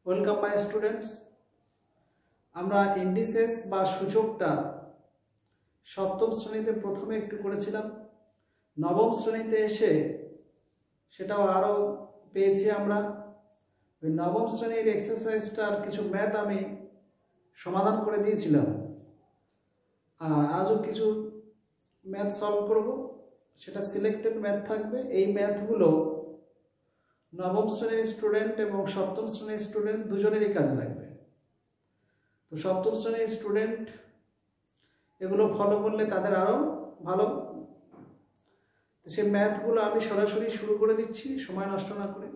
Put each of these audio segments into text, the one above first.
Welcome my students. আমরা indices বা সূচকটা সপ্তম শ্রেণীতে প্রথমে একটু করেছিলাম। নবম শ্রেণীতে এসে সেটাও আরও পেয়েছি আমরা। ওই নবম শ্রেণীর এক্সারসাইজটার কিছু ম্যাথ আমি সমাধান করে দিয়েছিলাম, আর আজও কিছু ম্যাথ সলভ করব। সেটা সিলেক্টেড ম্যাথ থাকবে। এই ম্যাথগুলো নবম শ্রেণীর স্টুডেন্ট এবং সপ্তম শ্রেণীর স্টুডেন্ট দুজনেরই কাজে লাগবে। তো সপ্তম শ্রেণীর স্টুডেন্ট এগুলো ফলো করলে তাদের আরও ভালো। তো সেই ম্যাথগুলো আমি সরাসরি শুরু করে দিচ্ছি, সময় নষ্ট না করে।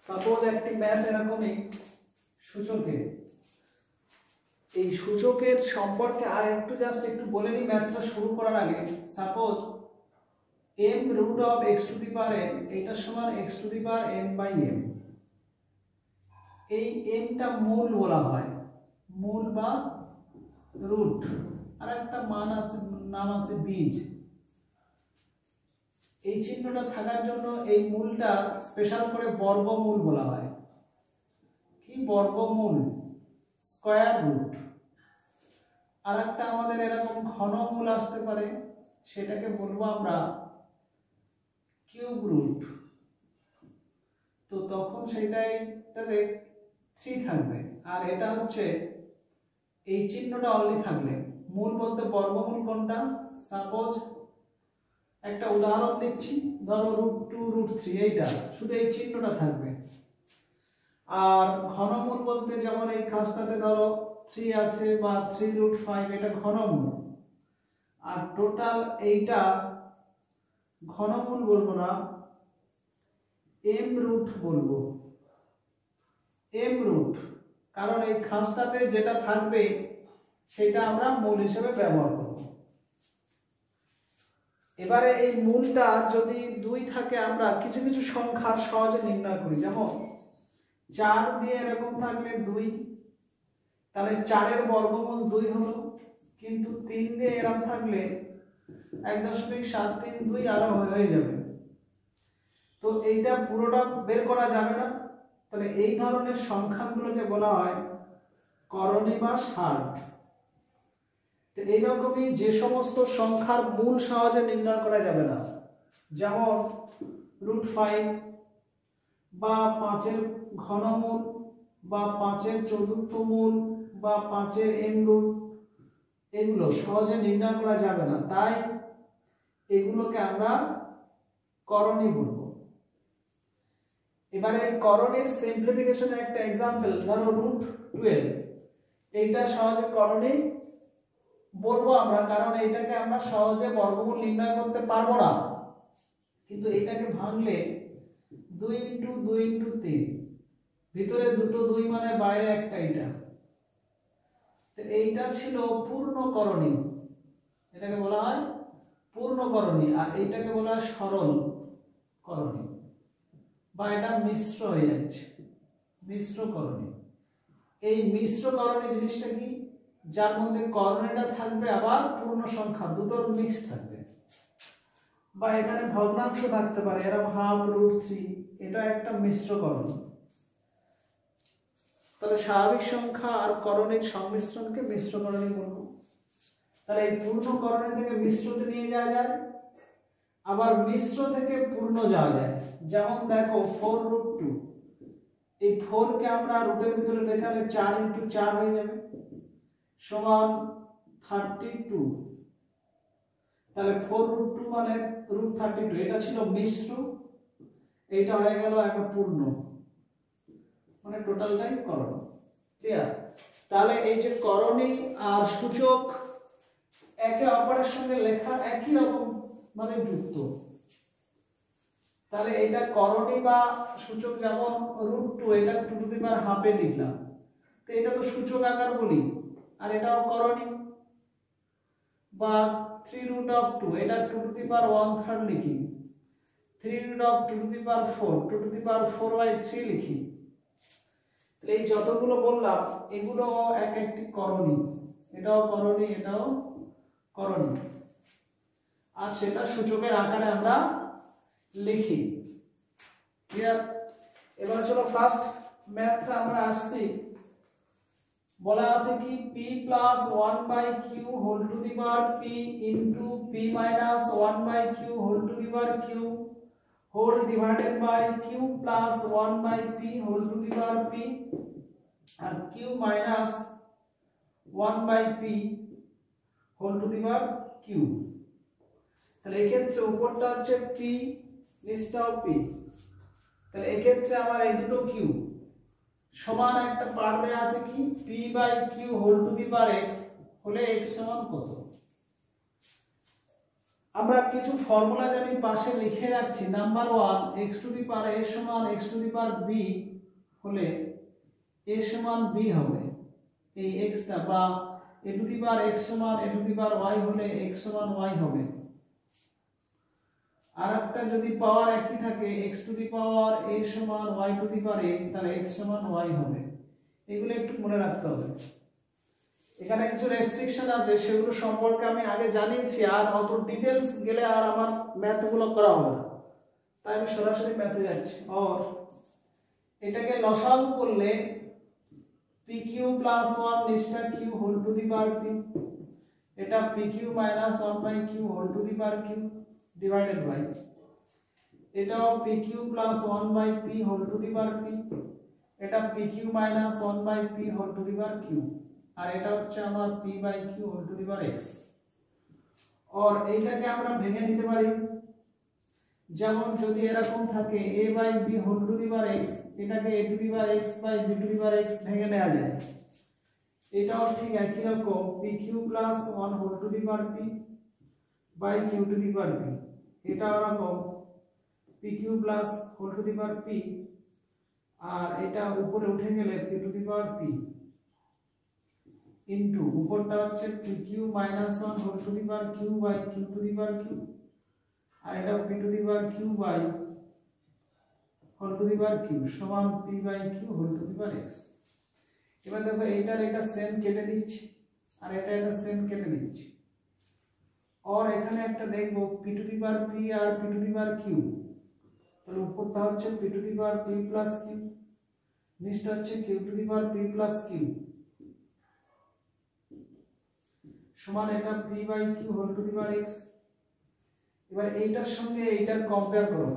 সাপোজ একটি ম্যাথ এরকমই সূচকে। এই সূচকের সম্পর্কে আর একটু বলে নিই ম্যাথটা শুরু করার আগে। Suppose m root of x to the power n এইটার সমান x to the power n by m। এই n টা মূল বলা হয়, মূল বা রুট। আর একটা নাম আছে বীজ। এই চিহ্নটা থাকার জন্য এই মূলটা স্পেশাল করে বর্গমূল বলা হয়। কি বর্গমূল? Square root. আর একটা আমাদের এরকম ঘনমূল আসতে পারে, সেটাকে বলবো আমরা কিউব রুট। তো তখন সেটাতে 3 থাকবে। আর এটা হচ্ছে এই চিহ্নটা অনলি থাকলে। মূল বলতে বর্গমূল কোনটা? সাপোজ একটা উদাহরণ দিচ্ছি, ধরো √2 √3, এইটা শুধু এই চিহ্নটা থাকবে। আর ঘনমূল বলতে যেমন এই কাজটাতে ধরো 3 আছে বা 3√5, এটা ঘনমূল। আর টোটাল এইটা ঘনমূল বলবো না, m রুট বলবো। m রুট, কারণ এই খাঁজটাতে যেটা থাকবে সেটা আমরা মূল হিসেবে ব্যবহার করব। এবারে এই মূলটা যদি 2 থাকে, আমরা কিছু কিছু সংখ্যার সহজে নির্ণয় করি। যেমন 4 দিয়ে এরকম থাকলে 2, তাহলে 4 এর বর্গমূল 2 হলো। কিন্তু 3 দিয়ে এরকম থাকলে 1.732 আরো হয়ে যাবে। তো এইটা পুরোটা বের করা যাবে না। তাহলে এই ধরনের সংখ্যাগুলোকে বলা হয় করণী বা ষাট। তো এইরকমই যে সমস্ত সংখ্যার মূল সহজে নির্ণয় করা যাবে না, যেমন √5 বা 5-এর ঘনমূল বা 5-এর চতুর্থ মূল বা 5-এর m রুট, এগুলো সহজে নির্ণয় করা যাবে না। তাই এগুলোকে আমরা করণী বলবো। এবারে করণীর সিম্পলিফিকেশনের একটা एग्जांपल, ধরো √12, এইটা সহজে করণী বলবো আমরা, কারণ এইটাকে আমরা সহজে বর্গমূল নির্ণয় করতে পারবো না। কিন্তু এইটাকে ভাঙলে 2 × 2 × 3, ভিতরে দুটো 2 মানে বাইরে একটা, এইটা। তো এইটা ছিল পূর্ণ করণী, এটাকে বলা হয় পূর্ণ করণী। আর এইটাকে বলা হয় সরল করণী, বা এটা মিশ্র হয়ে যাচ্ছে, মিশ্র করণী। এই মিশ্র করণী জিনিসটা কি? যার মধ্যে করণীটা থাকবে আবার পূর্ণ সংখ্যা দুটোর মিক্স থাকবে, বা এখানে ভগ্নাংশ থাকতে পারে, এরকম ½ √3, এটা একটা মিশ্র করণী। তাহলে স্বাভাবিক সংখ্যা আর করণীর সংমিশ্রণকে মিশ্র করণী বলবো। তাহলে এই পূর্ণ করণী থেকে মিশ্রতে নিয়ে যাওয়া যায়, আবার মিশ্র থেকে পূর্ণ যাওয়া যায়। যেমন দেখো 4 √2, এই 4 কে আমরা রুটের ভিতরে দেখালে 4 × 4 হয়ে যাবে, সমান 32। তাহলে 4 √2 মানে √32, এটা ছিল মিশ্র, এইটা হয়ে গেল একটা পূর্ণ, মানে টোটালটাই করণ। ক্লিয়ার? তাহলে এই যে করণী আর সূচক একে অপরের সঙ্গে লেখা একই রকম, মানে যুক্ত। তাহলে এটা করণী বা সূচক, যেমন √2, এটা 2^½ লিখলাম, তো এটা তো সূচক আকার বলি, আর এটাও করণী। বা 3√2, এটা 2^1/3 লিখি। 3√2^4, 2^4/3 লিখি। তাহলে এই যতগুলো বললাম এগুলো এক একটি করণী, এটাও করণী, এটাও করণী। আর সেটা সূচকের আকারে আমরা লিখি। ক্লিয়ার? এবার চলো ফার্স্ট ম্যাথটা আমরা আসছি। বলা আছে কি p plus 1 by q whole to the power p into p minus 1 by q whole to the power q whole divided by q plus 1 by p whole to the power p and q minus 1 by p whole to the power q। তাহলে এই ক্ষেত্রে উপরটা হচ্ছে p নিচটাও p। তাহলে এই ক্ষেত্রে আমার এই দুটো q সমান একটা পার্ট দেয়া আছে কি p by q whole to the power x হলে x সমান কত। আমরা কিছু ফর্মুলা জানি পাশে লিখে রাখছি। Number 1 x to the power a সমান x to the power b হলে a সমান b হবে। এই x টা বা a to the power x সমান a to the power y হলে x সমান y হবে। আর একটা যদি পাওয়ার একই থাকে x to the power a সমান y to the power a তাহলে x সমান y হবে। এগুলো একটু মনে রাখতে হবে। এখানে কিছু রেস্ট্রিকশন আছে সেগুলো সম্পর্কে আমি আগে জানিয়েছি, আর অত ডিটেইলস গেলে আর আমার ম্যাথগুলো করা হবে না, তাই আমি সরাসরি ম্যাথে যাচ্ছি। আর এটাকে লসাগু করলে pq plus 1 নিচটা q whole to the power p, এটা pq minus 1 by q whole to the power q divided by এটাও pq plus 1 by p whole to the power p, এটা pq minus 1 by p whole to the power q, আর এটা হচ্ছে আমার p by q whole to the power x। আর এইটাকে আমরা ভেঙে নিতে পারি, যেমন যদি এরকম থাকে a by b whole to the power x, এটাকে a to the power x by b to the power x ভেঙে নেওয়া যায়। এটাও ঠিক একই রকম pq plus 1 whole to the power p by q to the power p, এটা এরকম pq plus whole to the power p, আর এটা উপরে উঠে গেলে p to the power p into উপরটা হচ্ছে pq minus 1 whole to the power q by q to the power q, আর এটা p to the power q by whole to the power q সমান p by q whole to the power x। এবার দেখো এইটার এটা same কেটে দিচ্ছি আর এটা same কেটে দিচ্ছি। আর এখানে একটা দেখবো p to the power p R p to the power q, তাহলে উপরটা হচ্ছে p to the power p plus q, নিচটা হচ্ছে q to the power p plus q সমান এটা p by q whole to the power x। এবার এইটার সঙ্গে এইটার কম্পেয়ার করো,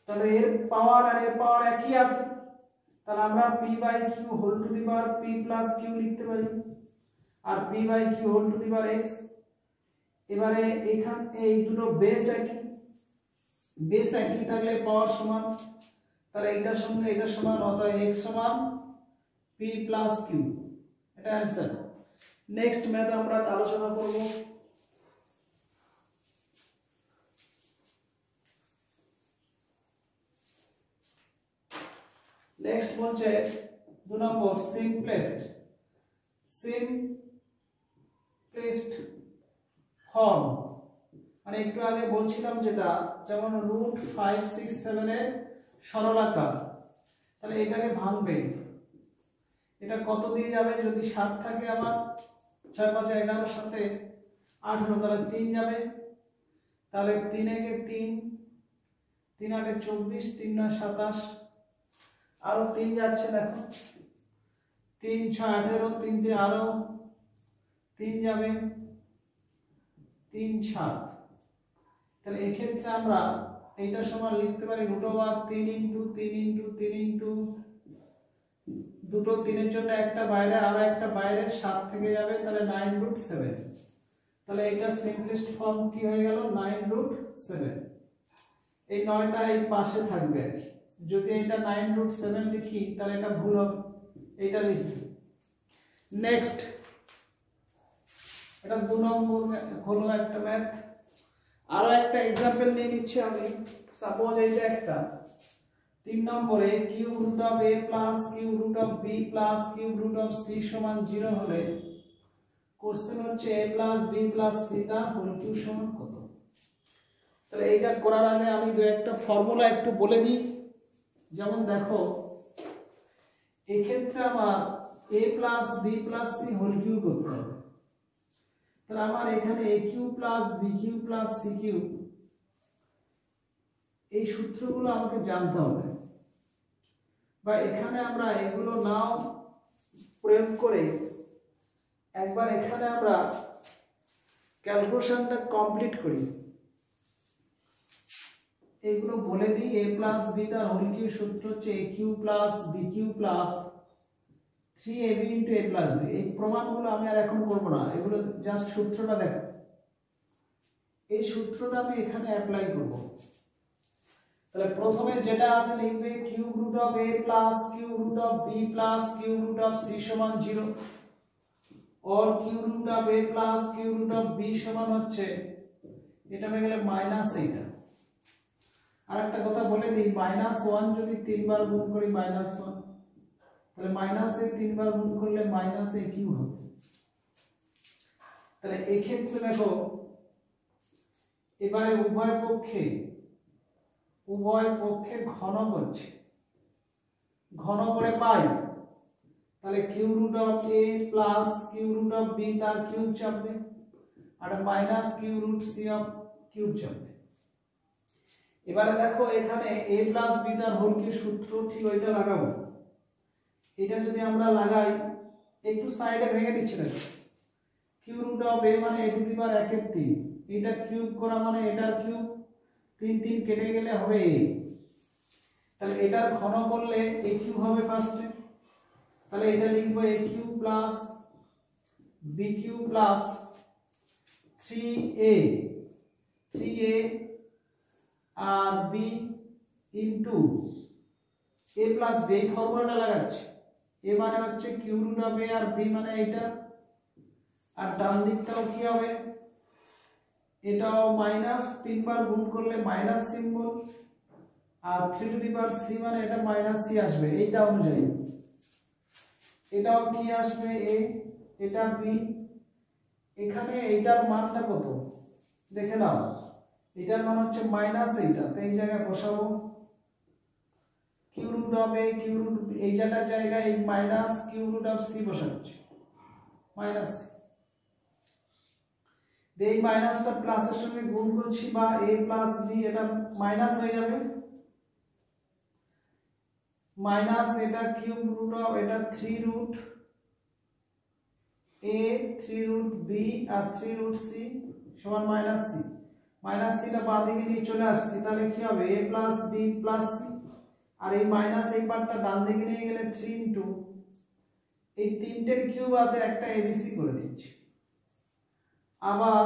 তাহলে এর পাওয়ার আর এর পাওয়ার একই আছে, তাহলে আমরা p by q whole to the power p plus q লিখতে পারি আর p by q whole to the power x। এবারে এখানে এই দুটো বেস একই থাকলে পাওয়ার সমান, তাহলে এইটার সঙ্গে এটা সমান, অতএব x সমান p plus q, এটা आंसर। নেক্সট ম্যাথ আমরা আলোচনা করব। নেক্সট বলছে 2 নম্বর সিম্পলেস্ট ফর্ম, মানে একটু আগে বলছিলাম যেটা, যেমন √567 এর সরলাকার, তাহলে এটাকে ভাঙবে, এটা কত দিয়ে যাবে, যদি 7 থাকে আবার 6 5 11 সাথে 18, তাহলে 3 যাবে, তাহলে 3 একে 3, 3 8 24, 3 9 27, আরো 3 যাচ্ছে দেখো, 3 6 18, 3 3 আরো 3 যাবে, 3 7। তাহলে এই ক্ষেত্রে আমরা এইটা সমান লিখতে পারি √3 ইনটু 3 ইনটু 3 ইনটু দুটো 3 এর জন্য একটা বাইরে আর একটা বাইরে 7 থেকে যাবে, তাহলে 9√7। তাহলে এটা সিম্পলেস্ট ফর্ম কি হয়ে গেল 9√7। এই 9টা এই পাশে থাকবে আর কি, যদি এটা 9√7 লিখি তাহলে এটা ভুল হবে, এটা লিখি। নেক্সট এটা 2 নম্বর হলো একটা ম্যাথ। আরো একটা एग्जांपल নিয়ে নিচ্ছি আমি। সাপোজ এইটা একটা 3 নম্বরে cube root of a plus cube root of b plus cube root of c সমান 0 হলে কোশ্চেন হচ্ছে a plus b plus c তার হোল কিউব সমান কত। তাহলে এইটা করার আগে আমি দুই একটা ফর্মুলা একটু বলে দিই। যেমন দেখো এই ক্ষেত্রে আমার a plus b plus c whole cube করতে হবে, তাহলে আমার এখানে a cube plus b cube plus c cube এই সূত্রগুলো আমাকে জানতে হবে, বা এখানে আমরা এগুলো নাও প্রয়োগ করে একবার এখানে আমরা ক্যালকুলেশনটা কমপ্লিট করি। এগুলো বলে দিই, a প্লাস বি তার হোল কিউ সূত্র হচ্ছে a cube plus b cube plus 3ab into a plus b. এই প্রমাণগুলো আমি আর এখন করব না, এগুলো জাস্ট সূত্রটা দেখো। এই সূত্রটা আমি এখানে অ্যাপ্লাই করব। তাহলে প্রথমে যেটা আছে লিখবে cube root of a plus cube root of b plus cube root of c সমান 0, और cube root of a plus cube root of b সমান হচ্ছে এটা হয়ে গেলে মাইনাস এইটা। আর একটা কথা বলে দিই, -1 যদি 3 বার গুণ করি -1, তাহলে মাইনাস এ 3 বার গুণ করলে মাইনাস a কিউ হবে। তাহলে এই ক্ষেত্রে দেখো এবারে উভয় পক্ষে ঘন করছে, ঘন করে পাই, তাহলে cube root of a plus cube root of b তার কিউব চাপবে, আর minus cube root c of cube চাপবে। এবারে দেখো এখানে a প্লাস b তার হোল কি সূত্র, ঠিক ওইটা লাগাবো। এটা যদি আমরা লাগাই, একটু সাইডে ভেঙে দিচ্ছি না, কিউ রুট অফ a মানে a টু দি পাওয়ার 1 এর 3, এটা কিউব করা মানে এটার কিউব, 3 3 কেটে গেলে হবে a। তাহলে এটার ঘন করলে a কিউব হবে ফার্স্টে, তাহলে এটা লিখবো a cube plus b cube plus 3a আর b into a plus b। এই ফর্মুলাটা লাগাচ্ছি, a মানে হচ্ছে কিউ রুট অফ a আর b মানে এটা, আর ডান দিকটাও কি হবে, এটাও মাইনাস 3 বার গুণ করলে মাইনাস সিম্বল, আর 3 টু দি পাওয়ার c মানে এটা মাইনাস c আসবে এইটা অনুযায়ী। এটাও কি আসবে a, এটা b। এখানে এইটার মানটা কত দেখে নাও, এটার মান হচ্ছে মাইনাস এইটা, তো এই জায়গায় বসাবো cube root of a cube root এই জায়গায় এই minus cube root of c বসাচ্ছি, মাইনাস এই মাইনাসটা প্লাসের সঙ্গে গুণ করছি, বা a প্লাস b এটা মাইনাস হয়ে যাবে, মাইনাস এটা কিউব রুট অফ এটা 3 রুট a 3 রুট b আর 3 রুট c সমান মাইনাস c। মাইনাস c টা বাঁ দিকে নিয়ে চলে আসছি, তাহলে কি হবে a plus b plus c, আর এই মাইনাস এই পার্টটা ডান দিকে নিয়ে গেলে 3 ইনটু এই তিনটের কিউব আছে একটা abc করে দিচ্ছি। আবার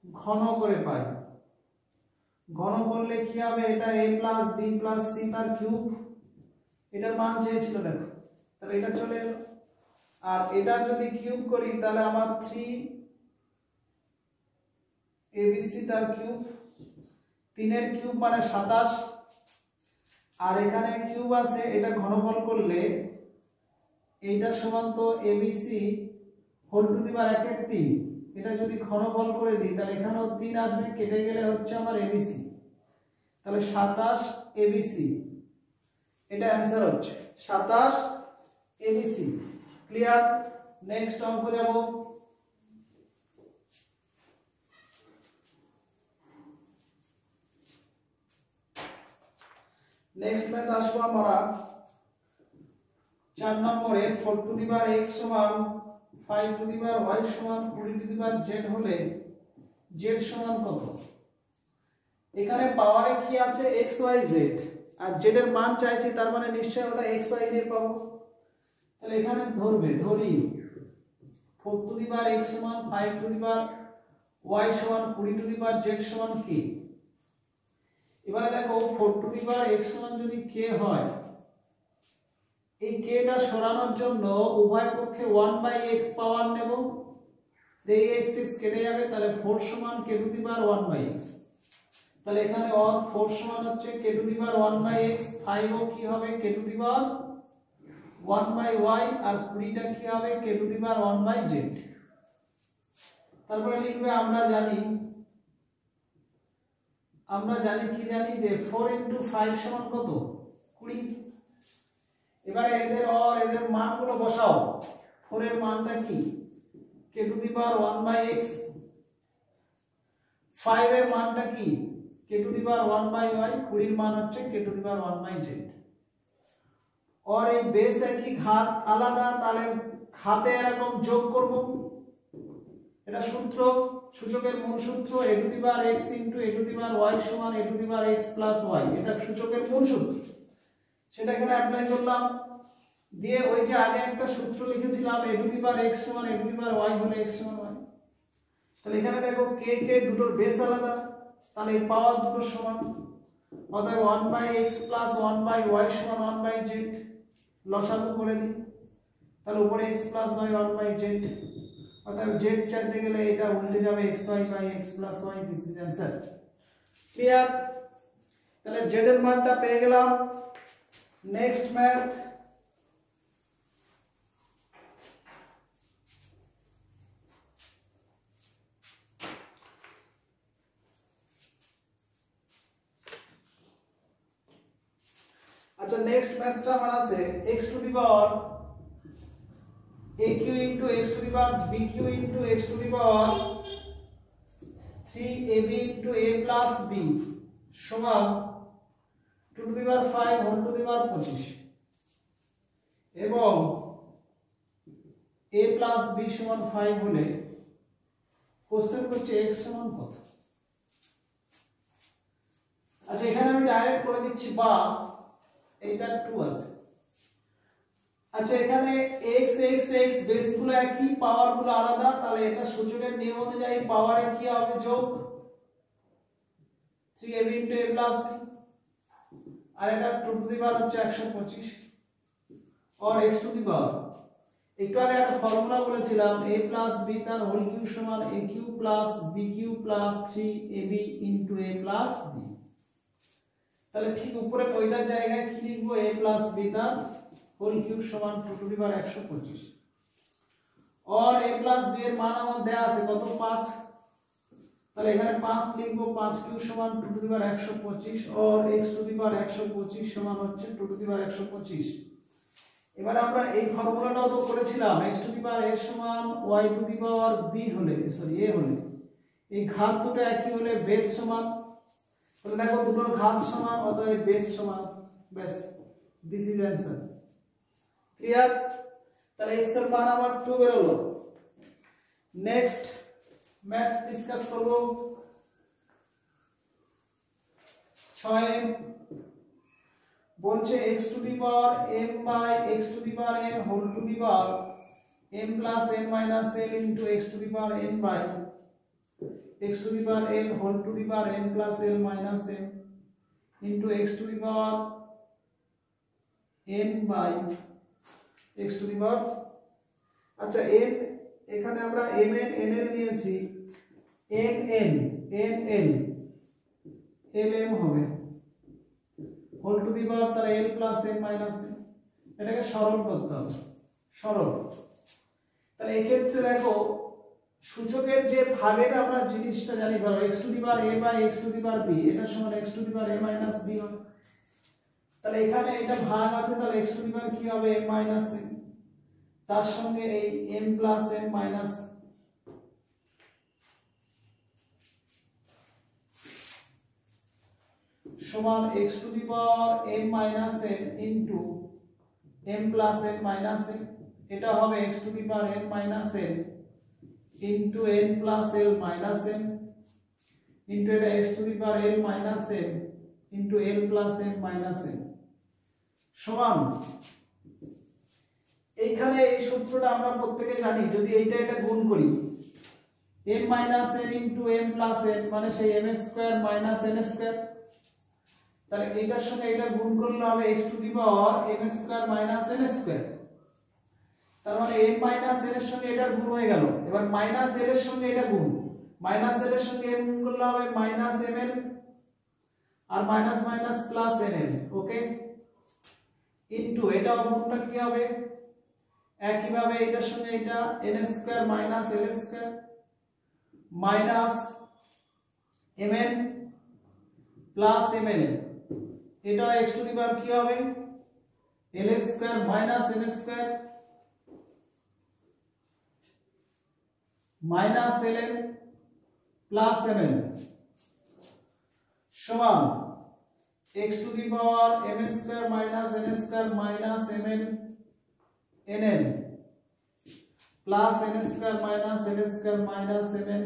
ঘন করে পাই, ঘন করলে কি হবে, এটা a plus b plus c তার কিউব, এটার মান চেয়েছিল দেখো, তাহলে এটা চলে এলো। আর এটার যদি কিউব করি তাহলে আমার 3 abc তার কিউব, 3 এর কিউব মানে 27, আর এখানে কিউব আছে, এটা ঘনফল করলে এইটা সমান তো abc whole to the power 1 এর 3, এটা যদি ঘনফল করে দিই তাহলে এখানেও 3 আসবে, কেটে গেলে হচ্ছে আমার abc, তাহলে 27 abc, এটা অ্যানসার হচ্ছে 27 abc। ক্লিয়ার? নেক্সট অঙ্ক যাব। নেক্সট ম্যাথ আসবো আমরা 4 নম্বরে 4 টু দি পাওয়ার x সমান 5 টু দি পাওয়ার y সমান 20 টু দি পাওয়ার z হলে z সমান কত। এখানে পাওয়ারে কি আছে x y z, আর z এর মান চাইছি, তার মানে নিশ্চয়ই ওটা x y z পাবো। তাহলে এখানে ধরি 4 টু দি পাওয়ার x সমান 5 টু দি পাওয়ার y সমান 20 টু দি পাওয়ার z সমান কি। এবারে দেখো 4 টু দি পাওয়ার x সমান যদি k হয়, এই k টা সরানোর জন্য উভয় পক্ষে 1/x পাওয়ার নেব, এই x x কেটে যাবে, তাহলে 4 সমান k to the power 1/x। তাহলে এখানে 4 সমান হচ্ছে k to the power 1/x, 5 ও কি হবে k to the power 1/y, আর 20 টা কি হবে k to the power 1/z। তারপরে লিখবে আমরা জানি কি জানি যে 4 * 5 সমান কত 20। এবারে এদের মানগুলো বসাও। 4 এর মানটা কি k to the power 1/x, 5 এর মানটা কি k to the power 1 by y, 20 মান হচ্ছে k to the power 1 by z। और এই বেস একই ঘাত আলাদা, তাহলে ঘাতে এরকম যোগ করব। এটা সূত্র, সূচকের মূল সূত্র a to the power x into a to the power y সমান a to the power x plus y, এটা সূচকের মূল সূত্র। সেটা এখানে অ্যাপ্লাই করলাম, দিয়ে ওই যে আগে একটা সূত্র লিখেছিলাম a to the power x সমান a to the power y হলে x সমান y। তাহলে এখানে দেখো k দুটোর বেস আলাদা, তাহলে এই পাওয়ার দুটো সমান, অতএব 1 by x plus 1 by y সমান 1 বাই z। লসাগু করে দিই, তাহলে উপরে x plus y 1 by z, অতএব z চাইতে গেলে এটা উল্টে যাবে xy by x plus y। This is answer. Clear? তাহলে z এর মানটা পেয়ে গেলাম। নেক্সট ম্যাথ, আচ্ছা নেক্সট ম্যাথটা আমার আছে x to the power aq into x to the power bq into x to the power 3ab into a plus b সমান 2 to the power 5 whole to the power 25, এবং a plus b সমান 5 হলে question করছে x সমান কত। আচ্ছা এখানে আমি ডাইরেক্ট করে দিচ্ছি, বা এইটা 2 আছে। আচ্ছা এখানে x x x বেসগুলো একই, পাওয়ারগুলো আলাদা, তাহলে এটা সূচকের নিয়ম অনুযায়ী পাওয়ারে কি হবে? যোগ 3ab * a + b, আর এটা 2 টু দি পাওয়ার হচ্ছে 125, और x টু দি পাওয়ার একটু আগে একটা ফর্মুলা বলেছিলাম a + b তার হোল কিউব সমান aq + bq + 3ab * a + b। তাহলে ঠিক উপরে ওইটার জায়গায় কি লিখবো? a + b তার হোল কিউব সমান 2 টু দি পাওয়ার 125, और a + b এর মান আমার দেয়া আছে কত? 5। তাহলে এখানে 5 লিখবো, 5 কিউব সমান 2 টু দি পাওয়ার 125, और x টু দি পাওয়ার 125 সমান হচ্ছে 2 টু দি পাওয়ার 125। এবার আমরা এই ফর্মুলাটাও তো করেছিলাম, x to the power a সমান y to the power b হলে, সরি a হলে, এই ঘাত দুটো একই হলে বেস সমান। তাহলে দেখো দুটোর ঘাত সমান, অতএব বেস সমান, ব্যাস। This is answer. ক্লিয়ার? তাহলে x এর মান আমার 2 বের হলো। নেক্সট ম্যাথ ডিসকাস করব। 6 বলছে x to the power m by x to the power n whole to the power m plus n minus l into x to the power n by x to the power n whole to the power n plus l minus m into x to the power n by x to the power. আচ্ছা n এখানে আমরা mn nl নিয়েছি, mn nl lm হবে whole to the পাওয়ার তার l plus m minus m। এটাকে সরল করতে হবে, সরল। তাহলে এই ক্ষেত্রে দেখো সূচকের যে ভাগের আমরা জিনিসটা জানি, ধরো x to the power a by x to the power b, এটা সমান x to the power a minus b হবে। তাহলে এখানে এটা ভাগ আছে, তাহলে x টু দি পাওয়ার কি হবে? m মাইনাস m, তার সঙ্গে এই m প্লাস m মাইনাস সমান x to the power m minus n into m plus n minus n, এটা হবে x to the power m minus n into n plus l minus n into এটা x to the power l minus n into l plus m minus n সমান। এইখানে এই সূত্রটা আমরা প্রত্যেকে জানি, যদি এইটা এটা গুণ করি m minus n into m plus n মানে সেই m square minus n square, তাহলে এইটার সঙ্গে এটা গুণ করলে হবে x to the power m square minus n square. তার মানে m মাইনাস n এর সঙ্গে এটা গুণ হয়ে গেল। এবার মাইনাস l এর সঙ্গে এটা গুণ, মাইনাস l এর সঙ্গে m গুণ করলে হবে মাইনাস ml, আর মাইনাস মাইনাস প্লাস nl, ওকে, ইনটু এটা গুণটা কি হবে? একই ভাবে এটার সঙ্গে এটা n square minus l square minus mn plus ml, এটা x টু দি পাওয়ার কি হবে? l square minus n square minus ln plus mn সমান x to the power m square minus n square minus mn nn plus n square minus l square minus mn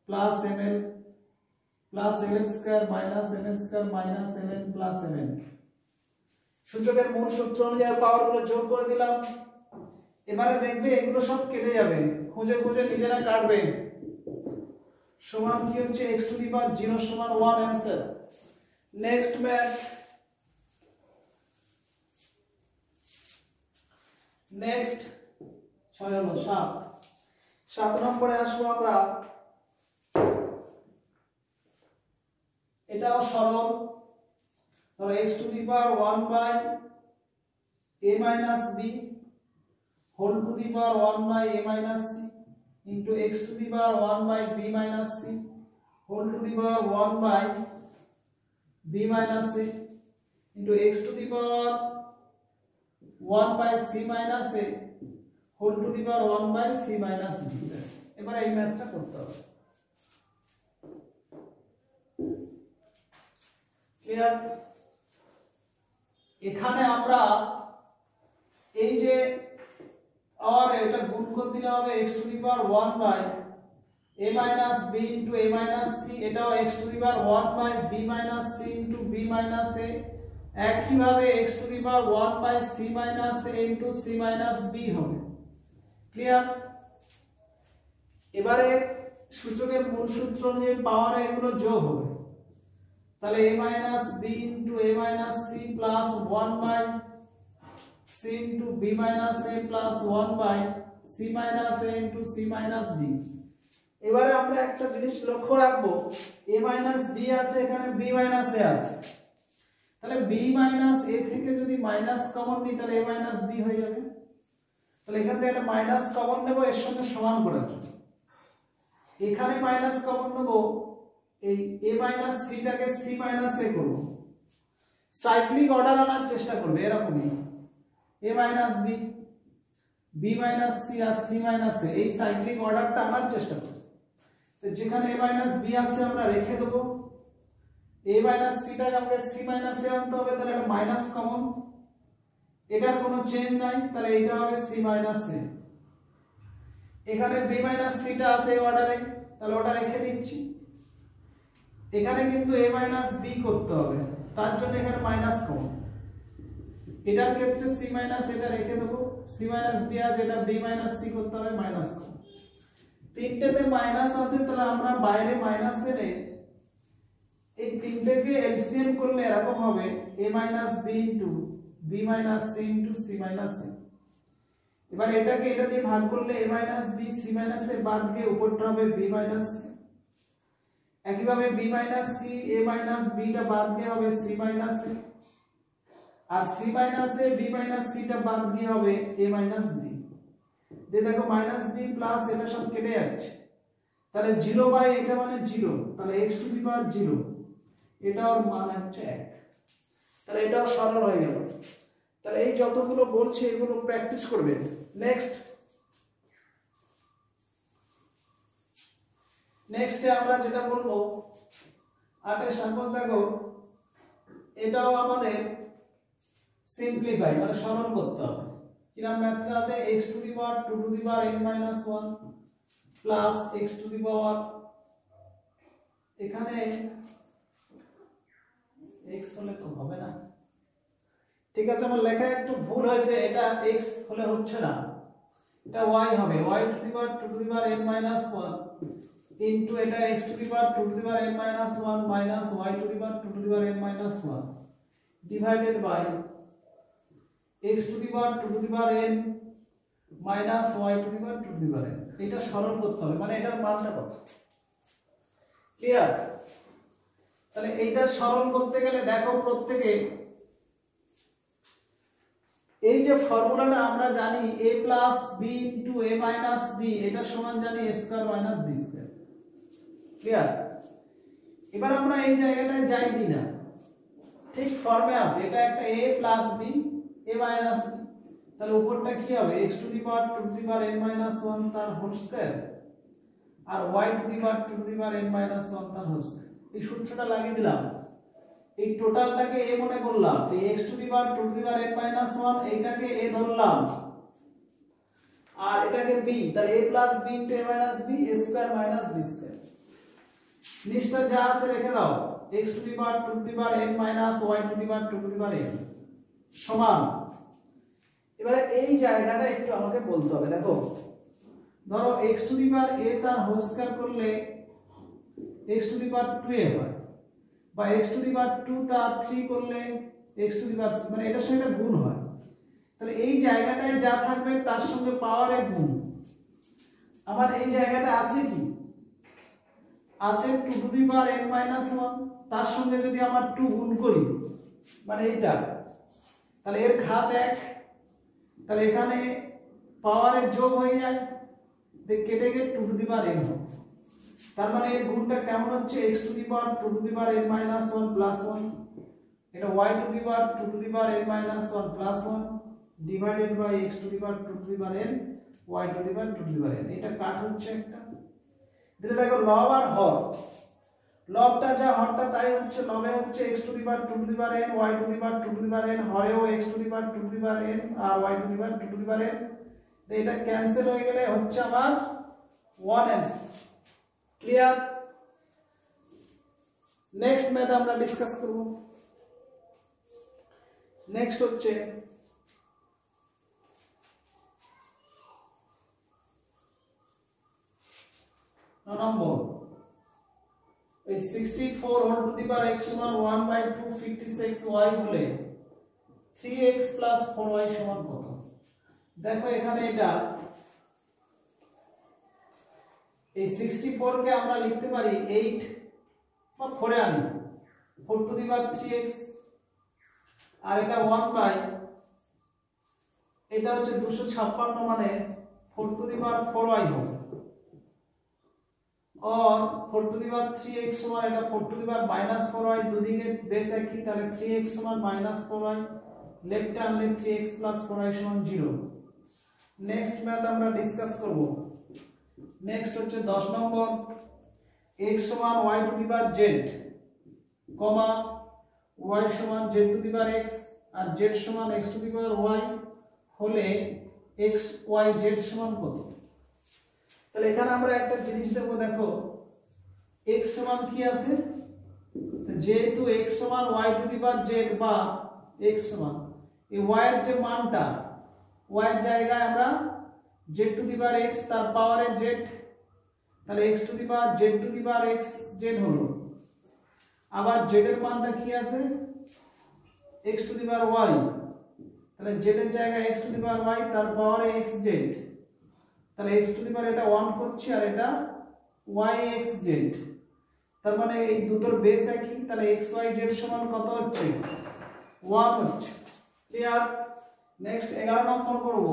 plus ml plus l square minus n square minus mn plus mn। সূচকের মূল সূত্র অনুযায়ী পাওয়ারগুলো যোগ করে দিলাম। এবারে দেখবে এগুলো সব কেটে যাবে, খুঁজে খুঁজে নিজেরা কাটবে। সমান কি হচ্ছে x টু দি পাওয়ার 0 সমান 1 आंसर। নেক্সট ম্যাথ, নেক্সট 6 হলো 7 নম্বরে আসবো আমরা। এটাও সরল, ধরো x to the power 1 by a minus b whole to the power 1 by a minus c into x to the power 1 by b minus c whole to the power 1 by b minus c into x to the power 1 by c minus a whole to the power 1 by c minus d। এবার এই ম্যাথটা করতে হবে। Clear? এখানে আমরা এই যে और এটা গুণ করে দিলে হবে x to the power 1 by a minus b into a minus c, এটাও x to the power 1 by b minus c into b minus a। একই ভাবে x to the power 1 by c minus a into c minus b হবে। Clear? এবারে সূচকের মূল সূত্র অনুযায়ী পাওয়ারে এগুলো যোগ হবে, তাহলে a minus b into a minus c plus 1 by c into b minus a plus 1 by c minus a into c minus d। এবারে আমরা একটা জিনিস লক্ষ্য রাখবো, a minus b আছে, এখানে b minus a আছে, তাহলে b minus a থেকে যদি মাইনাস কমন নিই তাহলে a minus b হয়ে যাবে। তাহলে এখান থেকে একটা মাইনাস কমন নেব এর সঙ্গে সমান করার জন্য, এখানে মাইনাস কমন নেব, এই a minus c টাকে c minus a করব, সাইক্লিক অর্ডার আনার চেষ্টা করবে এরকমই a minus b b minus c আর c minus a এই সাইক্লিক অর্ডারটা আনার চেষ্টা করব। তো যেখানে a minus b আছে আমরা রেখে দেব, a minus c টাকে আমাকে c minus a আনতে হবে, তাহলে এটা মাইনাস কমন, এটার কোনো চেঞ্জ নাই, তাহলে এটা হবে c minus a। এখানে b minus c টা আছে অর্ডারে, তাহলে ওটা রেখে দিচ্ছি। এখানে কিন্তু a minus b করতে হবে, তার জন্য এখানে মাইনাস কমন, এটার ক্ষেত্রে c মাইনাস এটা রেখে দেব, c মাইনাস b আছে, এটা b মাইনাস c করতে হবে মাইনাস কম। তিনটেতে মাইনাস আছে, তাহলে আমরা বাইরে মাইনাস এনে এই তিনটেকে এলসিএম করলে এরকম হবে a minus b into b minus c into c minus a। এবার এটাকে এটা দিয়ে ভাগ করলে a minus b c minus a বাদ গিয়ে উপরটা হবে b মাইনাস c। একইভাবে b minus c a minus b টা বাদ গিয়ে হবে c মাইনাস a, আর c minus a b minus c টা বাদ গিয়ে হবে a মাইনাস b। দিয়ে দেখো মাইনাস b প্লাস এটা সব কেটে যাচ্ছে, তাহলে 0 বাই এটা মানে 0, তাহলে x টু দি পাওয়ার 0, এটা ওর মান হচ্ছে 1। তাহলে এটাও সরল হয়ে গেল। তাহলে এই যতগুলো বলছে এগুলো প্র্যাকটিস করবে। নেক্সটে আমরা যেটা বলবো 8 সাপোজ দেখো এটাও আমাদের সিম্পলিফাই মানে সরল করতে হবে। কিরকম ম্যাথটা আছে, x to the power 2 to the power n minus 1 plus x to the power, এখানে x হলে তো হবে না, ঠিক আছে আমার লেখা একটু ভুল হয়েছে, এটা x হলে হচ্ছে না, এটা y হবে, y to the power 2 to the power n minus 1 into এটা x to the power 2 to the power n minus 1 minus y to the power 2 to the power n minus 1 divided by x to the power 2 to the power n minus y to the power 2 to the power n। এটা সরল করতে হবে, মানে এটার মানটা কত। Clear? তাহলে এইটা সরল করতে গেলে দেখো প্রত্যেকে এই যে ফর্মুলাটা আমরা জানি a plus b into a minus b, এটা সমান জানি a square minus b square. Clear? এবার আমরা এই জায়গাটায় যাই দিই না, ঠিক ফর্মে আছে, এটা একটা a plus b a minus b, তাহলে উপরটা কি হবে x to the power 2 to the power n minus 1 তার হোল স্কয়ার আর y to the power 2 to the power n minus 1 তার হোল স্কয়ার। এই সূত্রটা লাগিয়ে দিলাম, এই টোটালটাকে a মনে করলাম, এই x to the power 2 to the power n minus 1 এইটাকে a ধরলাম, আর এটাকে b, তাহলে a plus b into a minus b a square minus b square. নিচটা যা আছে রেখে দাও, x to the power 2 to the power n minus y to the power 2 to the power n সমান। এবারে এই জায়গাটা একটু আমাকে বলতে হবে, দেখো ধরো x to the power a তার হোল স্কয়ার করলে x to the power 2a হয়, বা x টু দি পাওয়ার 2 তার 3 করলে x টু দি পাওয়ার, মানে এটার সঙ্গে গুণ হয়। তাহলে এই জায়গাটায় যা থাকবে তার সঙ্গে পাওয়ারে গুণ। আবার এই জায়গাটা আছে কি, আছে 2 to the power n minus 1, তার সঙ্গে যদি আমরা 2 গুণ করি মানে এইটা, তাহলে এর ঘাত 1, তাহলে এখানে পাওয়ারের যোগ হয়ে যায়, কেটে গিয়ে 2 টু দি পাওয়ার n হবে। তার মানে এর গুণটা কেমন হচ্ছে, x to the power 2 to the power n minus 1 plus 1, এটা y to the power 2 to the power n minus 1 plus 1 divided by x to the power 2 to the power n y to the power 2 to the power n। এটা কাট হচ্ছে একটা, দিলে দেখো লব আর হর, লবটা যা হরটা তাই হচ্ছে, লবে হচ্ছে x to the power 2 to the power n y to the power 2 to the power n, হরেও x to the power 2 to the power n আর y to the power 2 to the power n। তো এটা cancel হয়ে গেলে হচ্ছে আমার 1 answer. Clear? Next math আমরা discuss করব। নেক্সট হচ্ছে নম্বর, এই 64 whole to the power x সমান 1/256y হলে 3x 4y সমান কত? দেখো এখানে এটা এই 64 কে আমরা লিখতে পারি 8 বা 4 এ আনি 4 টু দি পাওয়ার 3x, আর এটা 1 বাই, এটা হচ্ছে 256 মানে 4 টু দি পাওয়ার 4y হবে, और 4 टू दी पावर 3x समान এটা 4 टू दी पावर -4y, দুদিকে বেস একই, তাহলে 3x সমান -4y, লেফট আনলে 3x 4y সমান 0। নেক্সট ম্যাথ আমরা ডিসকাস করব। নেক্সট হচ্ছে 10 নম্বর, x সমান y to the power z, comma y সমান z to the power x আর z সমান x to the power y হলে x y z সমান কত? তাহলে এখানে আমরা একটা জিনিস দেব, দেখো x সমান কি আছে, যেহেতু x সমান y to the power z বা x সমান এই y এর যে মানটা, y এর জায়গায় আমরা z to the power x তার পাওয়ারে z, তাহলে x to the power z to the power x z হলো, আবার z এর মানটা কি আছে x to the power y, তাহলে z এর জায়গায় x to the power y তার পাওয়ারে xz, তাহলে x টু দি পাওয়ার এটা 1 করছে আর এটা yxz, তার মানে এই দুটোর বেস একই, তাহলে xyz সমান কত হচ্ছে 1 হচ্ছে। ক্লিয়ার? নেক্সট 11 নম্বর করব।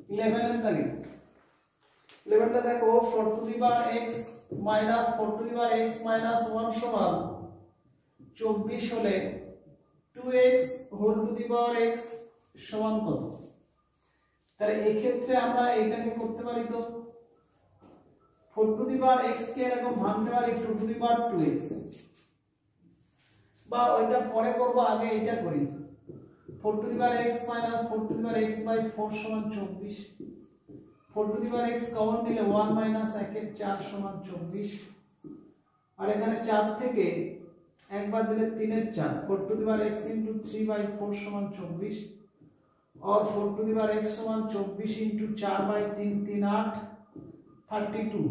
11 এর দাগে 11টা দেখো 4 to the power x minus 4 to the power x minus 1 সমান 24 হলে 2x whole to the power x সমান কত? তাহলে এই ক্ষেত্রে আমরা এইটাকে করতে পারি, তো 4 টু দি পাওয়ার x কে এরকম ভাঙতে পারি 2 টু দি পাওয়ার 2x, বা ওইটা পরে করব, আগে এইটা করি। 4 to the power x minus 4 to the power x by 4 সমান 24, 4 to the power x common নিলে 1 মাইনাস 1 এর 4 সমান 24, আর এখানে 4 থেকে একবার দিলে 3 এর 4, 4 to the power x into 3 by 4 সমান 24, और 4 टू दी पावर x समान 24 इंटू 4 बाई 3 3 8 32,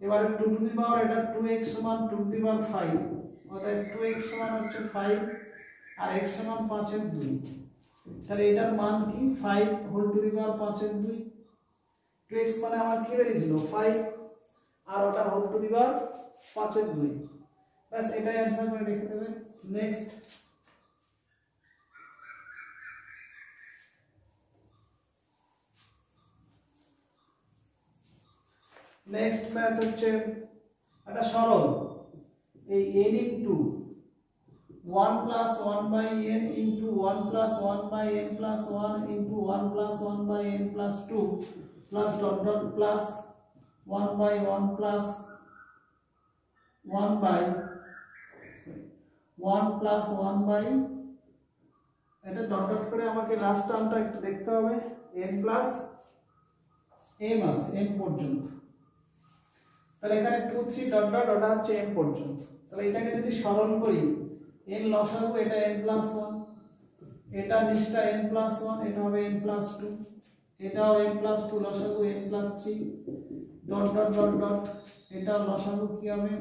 এবারে 2 টু দি পাওয়ার এটা 2x সমান 2 টু দি পাওয়ার 5, অর্থাৎ 2x সমান হচ্ছে 5 আর x সমান 5 এর 2, তাহলে এটার মান কি 5 হোল টু দি পাওয়ার 5 এর 2, 2x মানে আমার কি বেরিয়েছিল 5 আর ওটা হোল টু দি পাওয়ার 5 এর 2, বাস এটাই आंसर করে লিখে দেবে। নেক্সট নেক্সট ম্যাথ হচ্ছে একটা সরল, এই n into 1 plus 1 by n into 1 plus 1 by n plus 1 into 1 plus 1 by n plus 2 plus dot dot plus 1 by 1 plus 1 by 1 plus 1 by এটা ডট ডট করে আমাকে লাস্ট টার্মটা একটু দেখতে হবে n প্লাস m আছে m পর্যন্ত তাহলে এখানে 2 3 ডট ডট ওটা হচ্ছে m পর্যন্ত তাহলে এটাকে যদি সরল করি n লসাগু এটা n প্লাস 1 এটা নিচটা n প্লাস 1 এটা হবে n প্লাস 2 এটাও n প্লাস 2 লসাগু n plus 3 dot dot dot dot এটা লসাগু কি হবে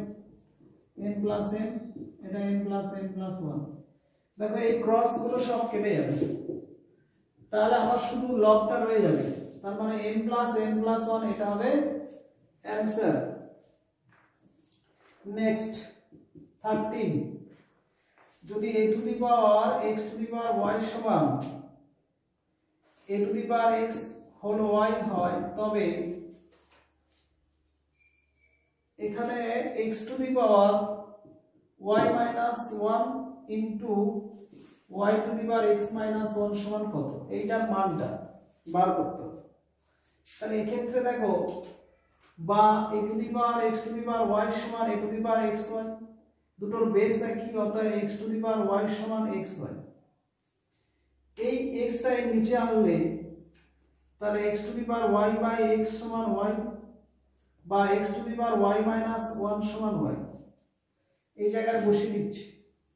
n প্লাস n এটা n প্লাস n প্লাস 1 দেখো এই ক্রস গুলো সব কেটে যাবে তাহলে আমার শুধু লগটা রয়ে যাবে তার মানে n প্লাস n প্লাস 1 এটা হবে অ্যানসার নেক্সট 13 যদি a to the power x to the power y সমান a to the power x whole y হয় তবে এখানে x to the power y minus 1 into y to the power x minus 1 সমান কত এইটার মানটা বার করতে হবে তাহলে এই ক্ষেত্রে দেখো বা a to the power x to the power y সমান a to the power xy দুটোর বেস একই অতএব x to the power y সমান xy এই x টা এর নিচে আনলে তাহলে x to the power y by x সমান y বা x to the power y minus 1 সমান y এই জায়গায় বসিয়ে দিচ্ছি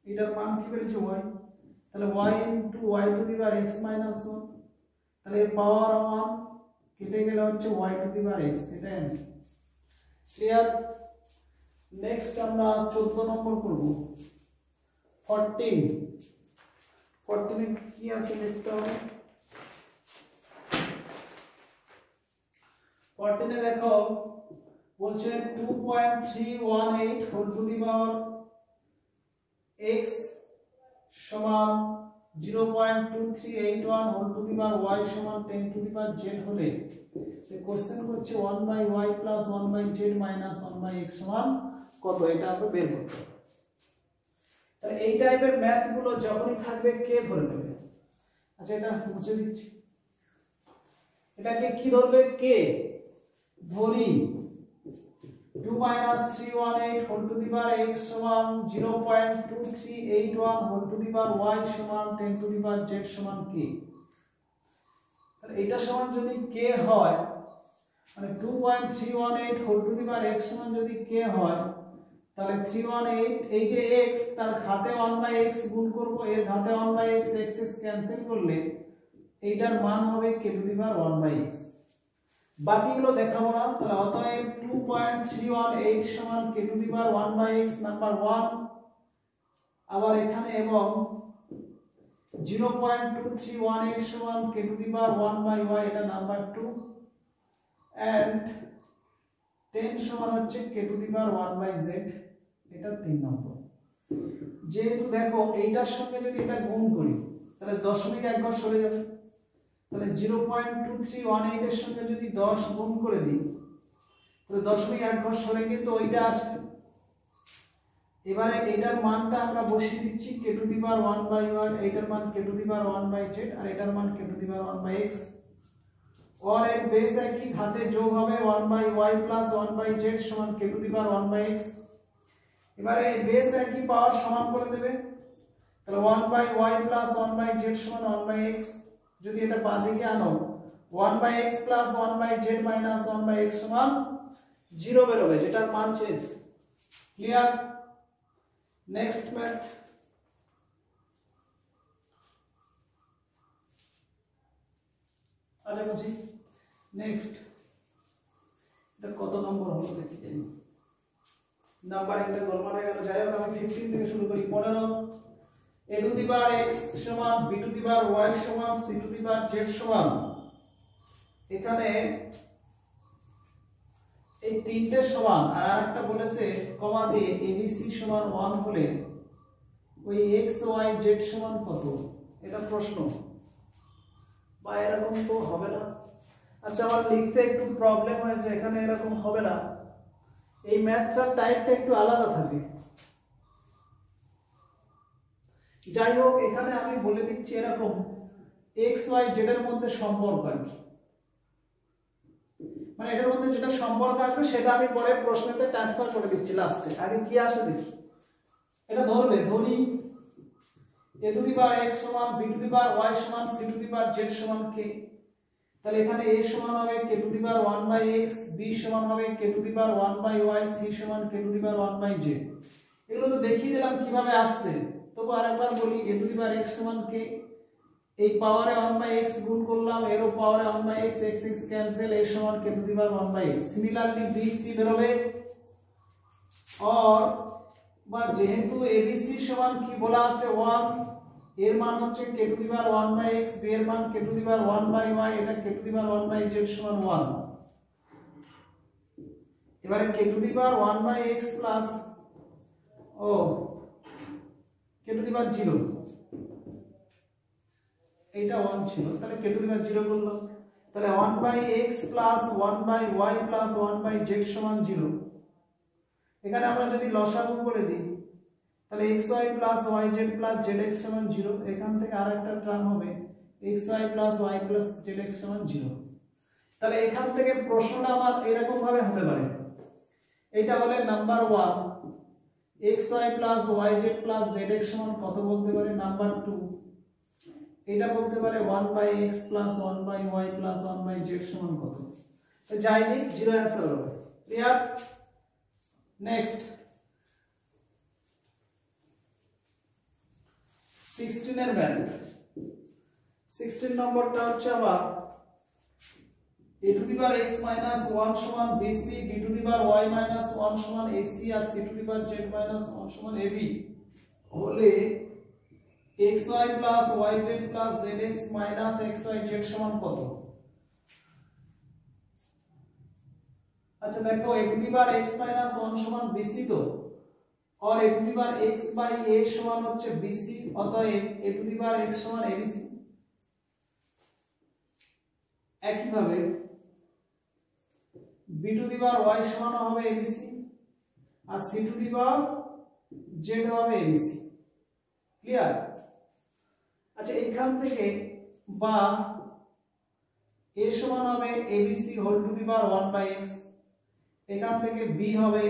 এটার মান কি বেরিয়েছে y তাহলে y into y to the power x minus 1 তাহলে পাওয়ার 1 কেটে গেলে হচ্ছে y to the power x এটা आंसर ক্লিয়ার নেক্সট আমরা 14 নম্বর করব 14 এ কি আছে দেখতে হবে 14 এ দেখো বলছে 2.318 whole to the power x সমান 0.2381 whole to the power y সমান 10 টু দি পাওয়ার z হলে এই কোশ্চেন করছে 1 by y plus 1 by z minus 1 by x সমান কত এটা আমরা বের করতে হবে তাহলে এই টাইপের ম্যাথ গুলো যখনই থাকবে কে ধরে নেবে আচ্ছা এটা মুছে দিচ্ছি এটাকে কি ধরবে কে ধরি 2 minus 318 whole to the power x সমান 0.2381 whole to the power y সমান 10 to the power z সমান k তাহলে এটা সমান যদি k হয় মানে 2.318 whole to the power x সমান যদি k হয় তাহলে 318 এই যে x তার ঘাতে 1/x গুণ করব এর ঘাতে 1/x x ক্যান্সেল করলে এইটার মান হবে k to the power 1/x বাকিগুলো দেখাবো না তাহলে অতএব 2.318 সমান k to the power 1/x number 1 আবার এখানে এবং 0.2318 সমান k to the power 1/y এটা নাম্বার 2 এন্ড 10 সমান হচ্ছে k to the power 1/z এটা 3 নম্বর যেহেতু দেখো এইটার সঙ্গে যদি এটা গুণ করি তাহলে দশমিক এক ঘর সরে যাবে তাহলে 0.2318 এর সঙ্গে যদি 10 গুণ করে দিই তাহলে দশমিক এক ঘর সরে কিন্তু ওইটা আসবে এবারে এটার মানটা আমরা বসিয়ে দিচ্ছি k to the power 1/y এটার মান k to the power 1/z আর এটার মান k to the power 1/x और এর বেস একই ঘাতে যোগ হবে 1/y + 1/z সমান k to the power 1/x এবারে বেস একই পাওয়ার সমান করে দেবে তাহলে 1/y + 1/z সমান 1/x যদি এটা বাঁদিকে আনো 1/x + 1/z - 1/x সমান 0 বেরোবে যেটার মান চেঞ্জ ক্লিয়ার নেক্সট ম্যাথ আরে বুঝি নেক্সট এটা কত নম্বর হলো দেখি জানি নাম্বার একটা গলমাটা গেল যাই হোক আমি 15 থেকে শুরু করি 15 a to the power x সমান b to the power y সমান c to the power z সমান এখানে এই তিনটে সমান আর আরেকটা বলেছে কমা দিয়ে abc সমান 1 হলে ওই x y z সমান কত এটা প্রশ্ন বা এরকম তো হবে না আচ্ছা আমার লিখতে একটু প্রবলেম হয়েছে এখানে এরকম হবে না এই ম্যাথটার টাইপটা একটু আলাদা থাকে যাই হোক, এখানে আমি বলে দিচ্ছি এরকম এক্স ওয়াই জেড এর মধ্যে সম্পর্ক আর কি, মানে এটার মধ্যে যেটা সম্পর্ক আসবে সেটা আমি পরে প্রশ্নেতে ট্রান্সফার করে দিচ্ছি লাস্টে। আগে কি আসে দেখি। এটা ধরবে, ধরি a to the power x সমান b to the power y সমান c to the power z সমান k। তাহলে এখানে a সমান হবে k to the power 1 by x, b সমান হবে k to the power 1 by y, c সমান k to the power 1 by z। এগুলো তো দেখিয়ে দিলাম কিভাবে আসছে, তবু আরেকবার বলি a to the power x সমান k, এই পাওয়ারে 1 বাই x গুণ করলাম, এরও পাওয়ারে 1 by x, x x cancel, a সমান k to the power 1 by x। Similarly b c বের হবে, और বা যেহেতু abc সমান কি বলা আছে 1, এর মান হচ্ছে k to the power 1 by x, b এর মান k to the power 1 by y, এটা k to the power 1 by z সমান 1। এবারে k to the power 1 by x plus k to the power 0, এইটা 1 ছিল, তাহলে k টু দি পাওয়ার 0 করলাম। তাহলে 1 by x plus 1 by y plus 1 by z সমান 0। এখানে আমরা যদি লসাগু করে দিই তাহলে xy plus yz plus zx সমান 0, এখান থেকে আরেকটা টার্ম হবে xy plus y plus zx সমান 0। তাহলে এখান থেকে প্রশ্নটা আমার এরকম ভাবে হতে পারে, এটা হলে number 1 xy plus yz plus zx সমান কত বলতে পারে, নাম্বার 2 এটা বলতে পারে 1 by x plus 1 by y plus 1 by z সমান কত। তো যাই দিক 0 অ্যানসার হবে। ক্লিয়ার? নেক্সট 16 এর ম্যাথ। 16 নম্বরটা হচ্ছে আবার a to the power x minus 1 সমান bc, b to the power y minus 1 সমান ac আর c to the power z minus 1 সমান ab হলে xy plus yz plus zx minus xyz সমান কত। अच्छा देखो a to the power x minus 1 समान bc तो, और a to the power x by a समान হচ্ছে bc, অতএব a to the power x সমান abc। একই ভাবে b to the power y সমান হবে abc আর c to the power z হবে abc। ক্লিয়ার? আচ্ছা এখান থেকে বা a সমান হবে abc whole to the power 1 by x, এখান থেকে b হবে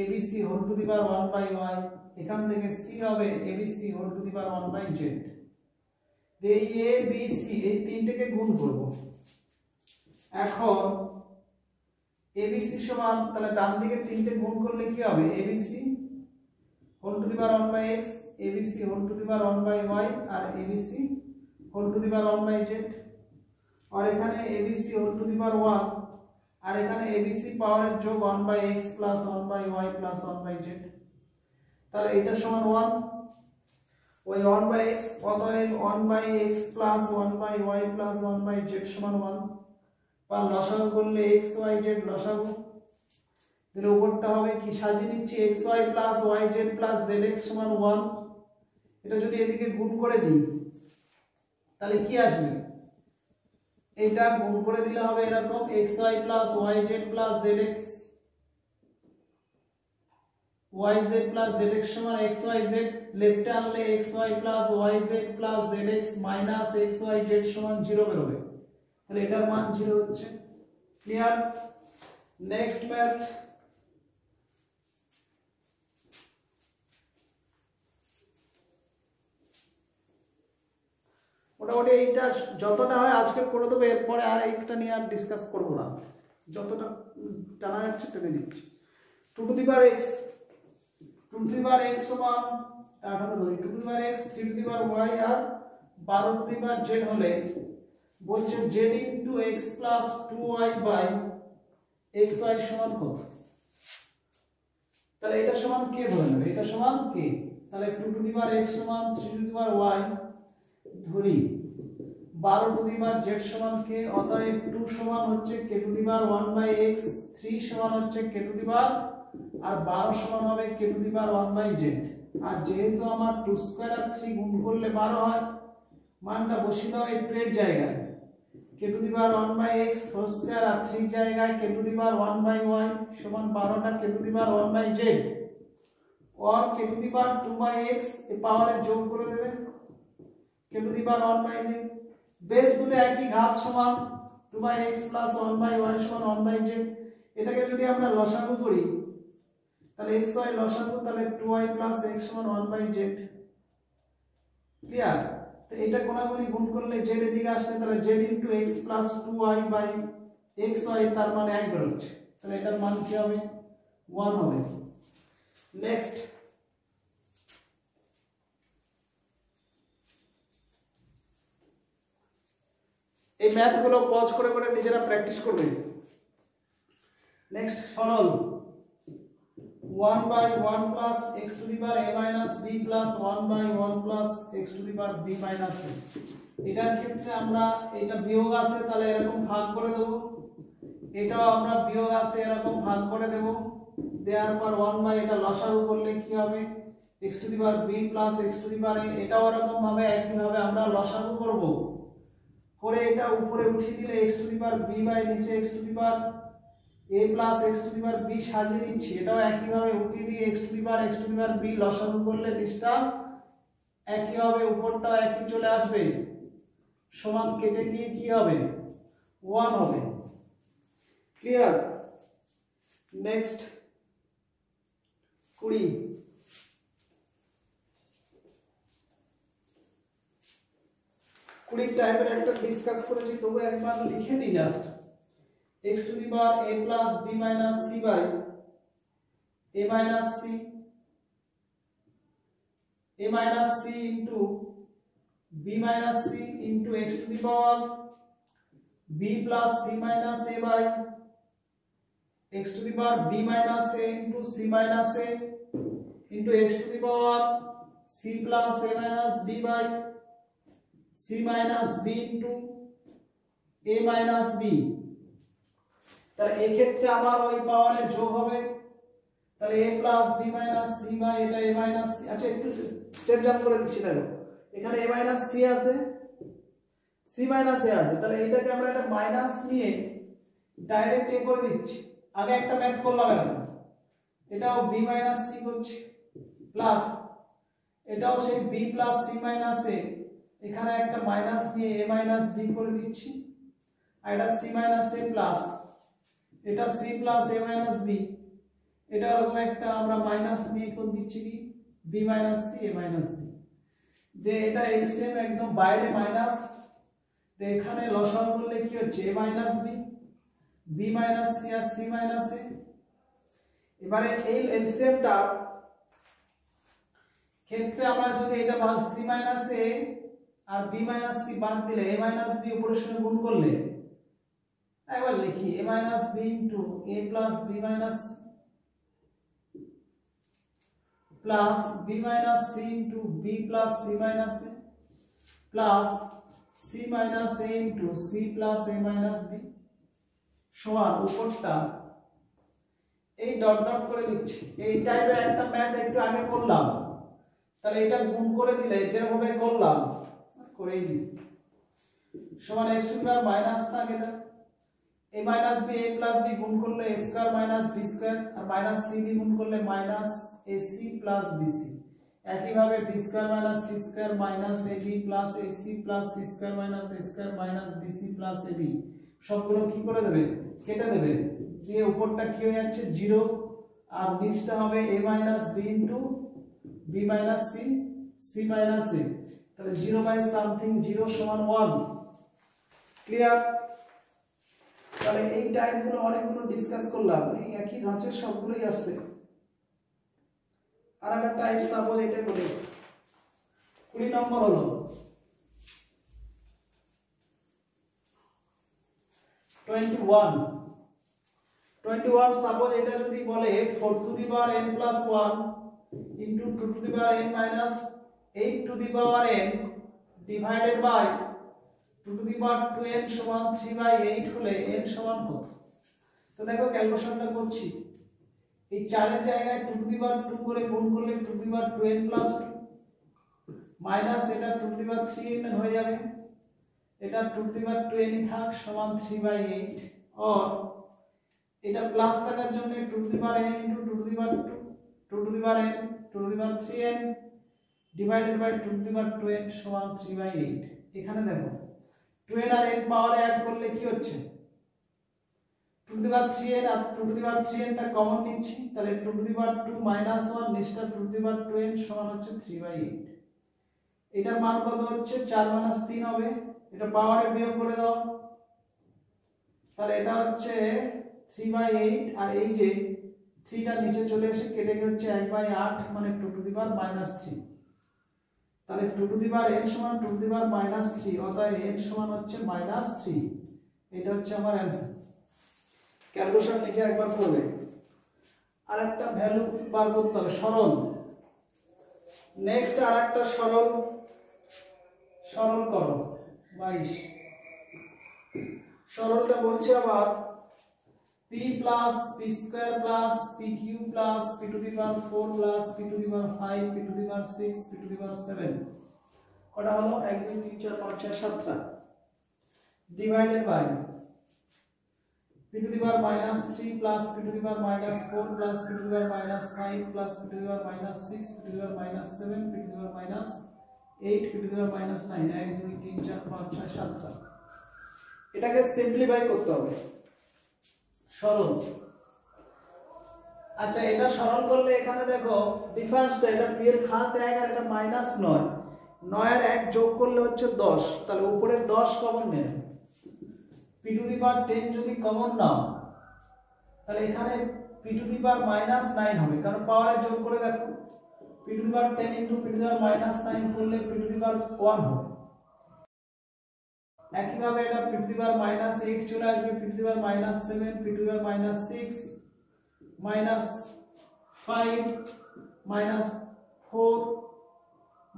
abc whole to the power 1 by y, এখান থেকে c হবে abc whole to the power 1 by z। এই a b c এই তিনটাকে গুণ করব। এখন abc সমান, তাহলে ডান দিকে তিনটে গুণ করলে কি হবে, abc whole to the power 1 by x, abc whole to the power 1 by y আর abc whole to the power 1 by z। আর এখানে abc whole to the power 1 আর এখানে abc পাওয়ারের যোগ 1 by x plus 1 by y plus 1 by z। তাহলে এটা সমান 1, ওই 1 বাই x, অতএব 1 by x plus 1 by y plus 1 by z সমান 1। বা লসাগু করলে x y z লসাগু দিলে উপরটা হবে কি, সাজিয়ে নিচ্ছি xy plus yz plus zx সমান 1। এটা যদি এদিকে গুণ করে দিই তাহলে কি আসবে, এটা গুণ করে দিলে হবে এরকম xy plus yz plus zx, yz plus zx সমান xyz, লেফটে আনলে xy plus yz plus zx minus xyz সমান 0 বের হবে। তাহলে এটার মান 0 হচ্ছে। ক্লিয়ার? Next math. মোটামুটি এইটা যতটা হয় আজকে করে দেবো, এরপরে আর এইটা নিয়ে আর ডিসকাস করবো না, যতটা টানা যাচ্ছে টেনে দিচ্ছি। 2 to the power x, 2 to the power x সমান 18 ধরি, 2 to the power x, 3 to the power y আর 12 টু দি পাওয়ার z হলে বলছে z into x plus 2y by xy সমান কত। তাহলে এটা সমান k ধরে নেবে, এটা সমান k। তাহলে 2 টু দি পাওয়ার x সমান 3 টু দি পাওয়ার y ধরি, 12 টু দি পাওয়ার z সমান k, অতএব 2 সমান হচ্ছে k to the power 1 by x, 3 সমান হচ্ছে k টু দি পাওয়ার, আর 12 সমান হবে k to the power 1 by z। আর যেহেতু আমার 2 স্কয়ার আর 3 গুণ করলে 12 হয়, মানটা বসিয়ে দাও একটু এর জায়গায়, k to the power 1 by x whole square আর 3 জায়গায় k to the power 1 by y সমান 12টা k to the power 1 by z। और k to the power 2/x এই পাওয়ারে যোগ করে দেবে k to the power 1/z base দুটো একই ঘাত সমান 2/x + 1/y সমান 1/z এটাকে যদি আমরা লসাগু করি তাহলে xy লসাগু তাহলে 2y + x সমান 1/z ক্লিয়ার তো এটা কোনাগুনি গুণ করলে z এদিকে আসবে তাহলে z * x + 2y/xy তার মানে 1 বেরোচ্ছে তাহলে এটার মান কি হবে 1 হবে নেক্সট এই ম্যাথ গুলো পজ করে করে নিজেরা প্র্যাকটিস করবে নেক্সট সরল 1/1 + x to the power a - b + 1/1 + x to the power b - a এটার ক্ষেত্রে আমরা এটা বিয়োগ আছে তাহলে এরকম ভাগ করে দেব এটাও আমরা বিয়োগ আছে এরকম ভাগ করে দেব দেওয়ার পর 1 এটা লসাগু করলে কি হবে x to the power b + x to the power a এটাও এরকম ভাবে একই ভাবে আমরা লসাগু করব করে এটা উপরে উঠিয়ে দিলে x to the power b by নিচে x to the power a + x to the power b সাজিয়ে দিচ্ছি এটাও একই ভাবে উঠিয়ে দিয়ে x to the power b লসাগু করলে নিচটা একই হবে উপরটাও একই চলে আসবে সমান কেটে গিয়ে কি হবে 1 হবে ক্লিয়ার নেক্সট 20 টাইপের একটা ডিসকাস করেছি তবু একবার লিখে দিই just x to the power a + b - c by a - c into b - c into x to the power b plus c minus a by x to the power b minus a into c minus a into x to the power c plus a minus b by c minus b into a minus b তাহলে এই ক্ষেত্রে আবার ওই পাওয়ারের যোগ হবে তাহলে a plus b minus c by এটা a minus c আচ্ছা একটু স্টেপ জাম্প করে দিচ্ছি দেখো এখানে a minus c আছে c minus a আছে তাহলে এটাকে আমরা একটা মাইনাস নিয়ে ডাইরেক্ট a করে দিচ্ছি আগে একটা ম্যাথ করলাম এখন এটাও b minus c করছি প্লাস এটাও সেই b plus c minus a এখানে একটা মাইনাস নিয়ে a minus b করে দিচ্ছি আর এটা c minus a প্লাস এটা c plus a minus b এটা এরকম একটা আমরা মাইনাস নিয়ে করে দিচ্ছি কি b minus c a minus b যে এটা এলসিএম একদম বাইরে মাইনাস তো এখানে লসাগু করলে কি হচ্ছে a minus b b minus c আর c minus a এবারে এই এলসিএমটা ক্ষেত্রে আমরা যদি এটা ভাগ c minus a আর b minus c বাদ দিলে a minus b উপরের সঙ্গে গুণ করলে একবার লিখি a minus b into a plus b minus c plus b minus c into b plus c minus a plus c minus a into c plus a minus b সমান উপরটা এই dot dot করে দিচ্ছি এই টাইপের একটা math একটু আগে করলাম তাহলে এটা গুণ করে দিলে যেভাবে করলাম করেই দিই সমান x to the power minus না এটা a minus b a plus b গুণ করলে a square minus b square আর মাইনাস c দিয়ে গুণ করলে মাইনাস ac plus bc একই ভাবে b square minus c square minus ab plus ac plus c square minus a square minus bc plus ab সবগুলো কি করে দেবে কেটে দেবে দিয়ে উপরটা কি হয়ে যাচ্ছে 0 আর নিচটা হবে a minus b into b minus c c minus a তাহলে 0 বাই সামথিং 0 সমান 1 ক্লিয়ার তাহলে এই টাইপগুলো অনেকগুলো ডিসকাস করলাম এই একই ধাঁচের সবগুলোই আছে আর একটা টাইপ সাপোজ এটা বলি 20 নম্বর হলো 21 সাপোজ এটা যদি বলে 4 to the power n plus 1 into 2 to the power n minus 8 to the power n divided by 2 to the power 2n সমান 3/8 হলে n সমান কত তো দেখো ক্যালকুলেশনটা করছি এই 4 এর জায়গায় 2 to the power 2 করে গুণ করলে 2 to the power 2n plus 2 minus এটা 2 to the power 3n হয়ে যাবে এটা 2 to the power 2n থাক সমান 3/8 और এটা প্লাস থাকার জন্য 2 to the power n into 2 to the power 2 2 to the power n two to the power 3n divided by two to the power 2n সমান 3/8। এখানে দেখো 2n আর n পাওয়ারে অ্যাড করলে কি হচ্ছে, two to the power 3n আর two to the power 3n টা common নিচ্ছি, তাহলে two to the power 2 minus 1 নিচটা two to the power 2n সমান হচ্ছে 3/8। এটার মান কত হচ্ছে 4 - 3 হবে, এটা পাওয়ারে বিয়োগ করে দাও, তাহলে এটা হচ্ছে 3/8 আর এই যে 3 টা নিচে চলে এসে কেটে গিয়ে হচ্ছে 1/8 মানে টু টু দি পাওয়ার -3। তাহলে two to the power n সমান টু টু দি পাওয়ার -3, অতএব n সমান হচ্ছে -3। এটা হচ্ছে আমার অ্যানসার। ক্যালকুলেশন লিখে একবার করবে। আরেকটা ভ্যালু বার করতে হবে সরল। নেক্সট আরেকটা সরল করো 22। সরলটা বলছে আবার p plus p square plus p cube plus p to the power 4 plus p to the power 5 p to the power 6 p to the power 7 কটা হলো 1 2 3 4 5 6 7টা divided by p to the power -3 plus p to the power -4 plus p to the power -5 plus p to the power -6 p to the power -7 p to the power -8 p to the power -9 1 2 3 4 5 6 7টা। এটাকে simplify করতে হবে সরল। আচ্ছা এটা সরল করলে এখানে দেখো ডিফারেন্সটা, এটা p এর ঘাত 1 আর এটা -9, 9 আর 1 যোগ করলে হচ্ছে 10, তাহলে উপরে 10 কমন নেবে। p টু দি পাওয়ার 10 যদি কমন নাও তাহলে এখানে p টু দি পাওয়ার -9 হবে, কারণ পাওয়ারে যোগ করে দেখো p to the power 10 * p to the power -9 করলে p টু দি পাওয়ার 1 হবে। একইভাবে এটা p টু দি পাওয়ার -8 চলে আসবে, p to the power -7 p to the পাওয়ার -6 -5 -4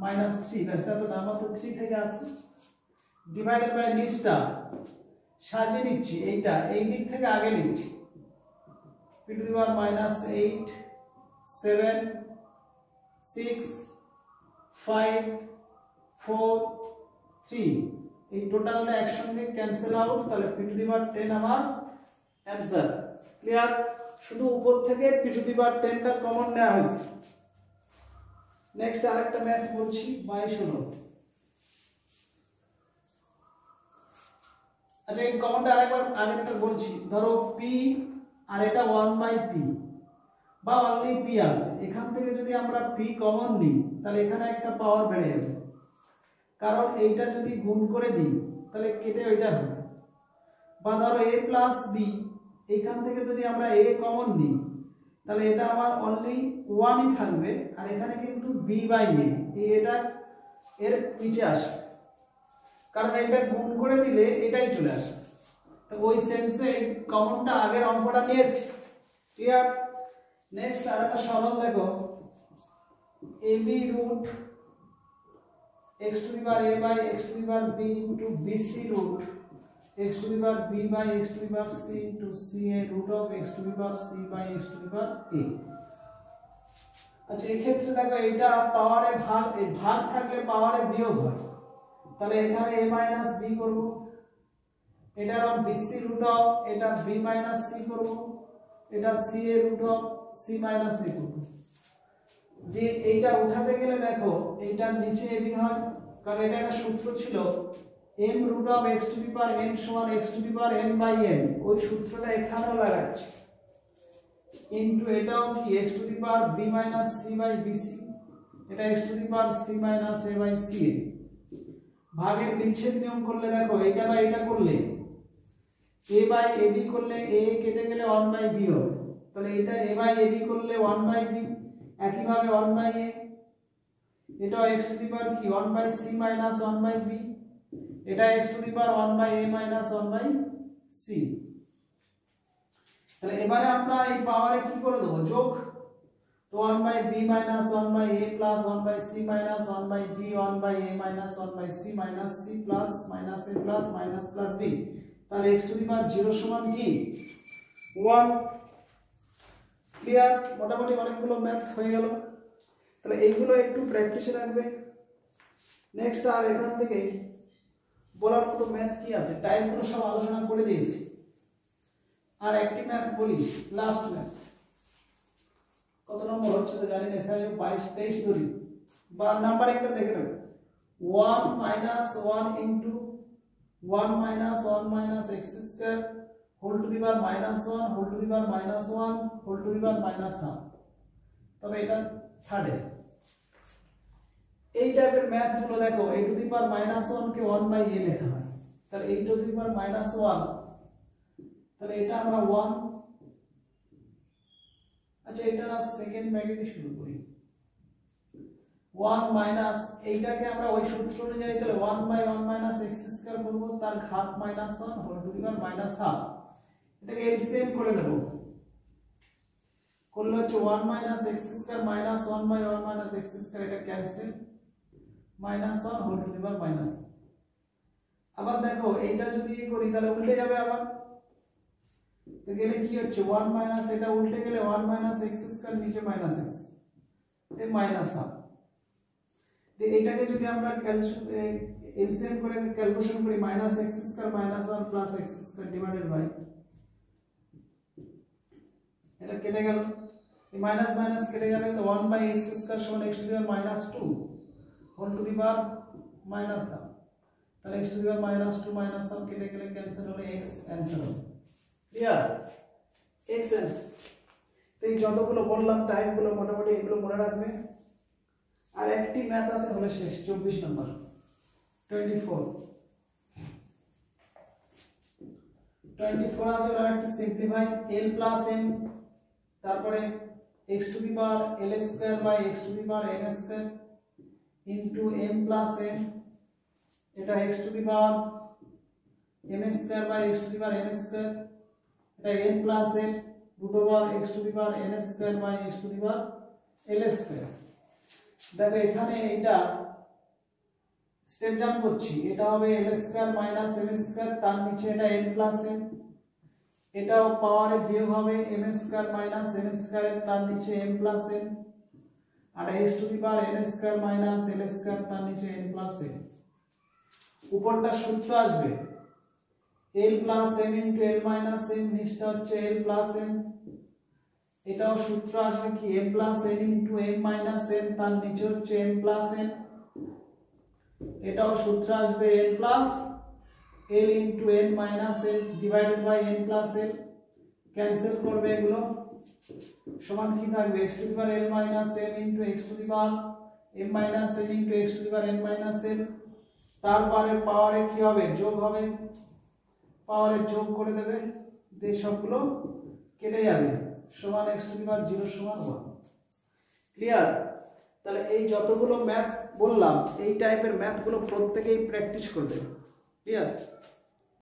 -3 ব্যাস এত দাম তো 3 থেকে আছে। ডিভাইডেড বাই নিচটা সাজিয়ে নিচ্ছি, এইটা এই দিক থেকে আগে নিচ্ছি, p টু দি পাওয়ার -8 7 6 5 4 3 এই টোটালটা একসঙ্গে ক্যান্সেল আউট, তাহলে p টু দি পাওয়ার 10 আমার অ্যানসার। ক্লিয়ার? শুধু উপর থেকে p টু দি পাওয়ার 10 টা কমন নেওয়া হয়েছে। নেক্সট আরেকটা ম্যাথ বলছি 22 হলো। আচ্ছা এই কমনটা আরেকটা বলছি, ধরো p আর এটা 1/p বা অনলি p আছে, এখান থেকে যদি আমরা p কমন নিই তাহলে এখানে একটা পাওয়ার বেড়ে যাবে, কারণ এইটা যদি গুণ করে দিই তাহলে কেটে ওইটা হবে। বা ধরো a প্লাস b, এখান থেকে যদি আমরা a কমন নিই তাহলে এটা আমার অনলি 1ই থাকবে, আর এখানে কিন্তু b/a এটা এর নিচে আসবে, কারণ এটা গুণ করে দিলে এটাই চলে আসবে। তো ওই সেন্সে এই কমনটা আগের অঙ্কটা নিয়েছি। ক্লিয়ার? নেক্সট আরেকটা সরল দেখো, ab root x to the power a by x to the power b into bc root x to the power b by x to the power c into ca root of x to the power c by x to the power a। আচ্ছা এই ক্ষেত্রে দেখো এটা পাওয়ারে ভাগ, এই ভাগ থাকলে পাওয়ারে বিয়োগ হয়, তাহলে এখানে a minus b করব, এটার অফ bc root of এটা b minus c করব, এটা ca root of c minus a করব। যে এইটা উঠাতে গেলে দেখো এইটার নিচে ab হয়, কারণ এটা একটা সূত্র ছিল m root of x to the power n সমান x to the power n by n, ওই সূত্রটা এখানেও লাগাচ্ছি, ইনটু এটাও কি x to the power b minus c by bc, এটা x to the power c minus a by ca। ভাগের বিচ্ছেদ নিয়ম করলে দেখো এটা বা এটা করলে a by ab করলে a কেটে গেলে 1 by b হবে, তাহলে এটা a by ab করলে 1 by b, একইভাবে 1 by a, এটা x to the power কি 1 by c minus 1 by b, এটা x to the power 1 by a minus 1 by c। তাহলে এবারে আমরা এই পাওয়ারে কি করে দেব, যোগ। তো 1 by b minus 1 by a plus 1 by c minus 1 by b 1 by a minus 1 by c minus c plus minus a plus minus plus b, তাহলে x to the power 0 সমান কি 1। ক্লিয়ার? মোটামুটি অনেকগুলো ম্যাথ হয়ে গেল, তাহলে এইগুলো একটু প্র্যাকটিসে রাখবে। নেক্সট আর এখান থেকে বলার মতো ম্যাথ কি আছে, টাইপগুলো সব আলোচনা করে দিয়েছি। আর একটি ম্যাথ বলি, লাস্ট ম্যাথ, কত নম্বর হচ্ছে তো জানি না এসআই 22 23 ধরি বা নাম্বারিংটা দেখে নেব 1 minus 1 into 1 minus 1 minus x square whole to the power minus 1 whole to the power minus 1 whole to the power minus half তবে এটা থার্ডে এই টাইপের ম্যাথ গুলো দেখো a to the power minus 1 K 1 by a লেখা হয় তাহলে a to the power minus 1 তাহলে এটা আমরা 1 আচ্ছা এটা সেকেন্ড ম্যাগনিটিউড শুরু করি 1 মাইনাস এইটাকে আমরা ওই সূত্র অনুযায়ী তাহলে 1 বাই 1 মাইনাস x স্কয়ার করব তার ঘাত minus 1 whole to the power minus half এটাকে এলসিএম করে নেব করলে হচ্ছে 1 minus x square minus 1 by 1 minus x square এটা cancel minus 1 whole to the power minus আবার দেখো এইটা যদি করি তাহলে উল্টে যাবে আবার তো গেলে কি হচ্ছে 1 মাইনাস এটা উল্টে গেলে 1 মাইনাস x স্কয়ার নিচে মাইনাস x তে মাইনাস হাফ তো এটাকে যদি আমরা এলসিএম করে ক্যালকুলেশন করি minus x square minus 1 plus x square divided by এটা কেটে গেল এই মাইনাস মাইনাস কেটে যাবে তো 1 বাই x স্কয়ার সমান x to the power minus 2 whole to the power minus half তাহলে x to the power minus 2 minus half কেটে গেলে ক্যান্সেল হলো x অ্যানসার হবে ক্লিয়ার x অ্যানসার তো এই যতগুলো বললাম টাইপগুলো মোটামুটি এগুলো মনে রাখবে আর একটি ম্যাথ আছে হলো শেষ 24 নম্বর 24 আছে ওরা একটা সিম্পলিফাই l প্লাস m তারপরে x to the power l square by x to the power m square into m plus n এটা x to the power m square by x to the power n square এটা n plus n root over x to the power n square by x to the power l square দেখো এখানে এটা step jump করছি এটা হবে l square minus m square তার নিচে এটা n প্লাস n এটাও পাওয়ারে বিয়োগ হবে m square minus n square তার নিচে m প্লাস n আর x to the power n square minus l square তার নিচে n প্লাস n উপরটা সূত্র আসবে l plus m into l minus m নিচটা হচ্ছে l প্লাস m এটাও সূত্র আসবে কি m plus n into m minus n তার নিচে হচ্ছে m প্লাস n এটাও সূত্র আসবে l plus l into n minus n divided by n plus l cancel করবে এগুলো সমান কি থাকবে x to the power l minus n into x to the power m minus n into x to the power n minus n তারপরে পাওয়ারে কি হবে যোগ হবে পাওয়ারে যোগ করে দেবে এই সবগুলো কেটে যাবে সমান x টু দি পাওয়ার 0 সমান 1 ক্লিয়ার তাহলে এই যতগুলো ম্যাথ বললাম এই টাইপের ম্যাথগুলো প্রত্যেকই প্র্যাকটিস করবে ক্লিয়ার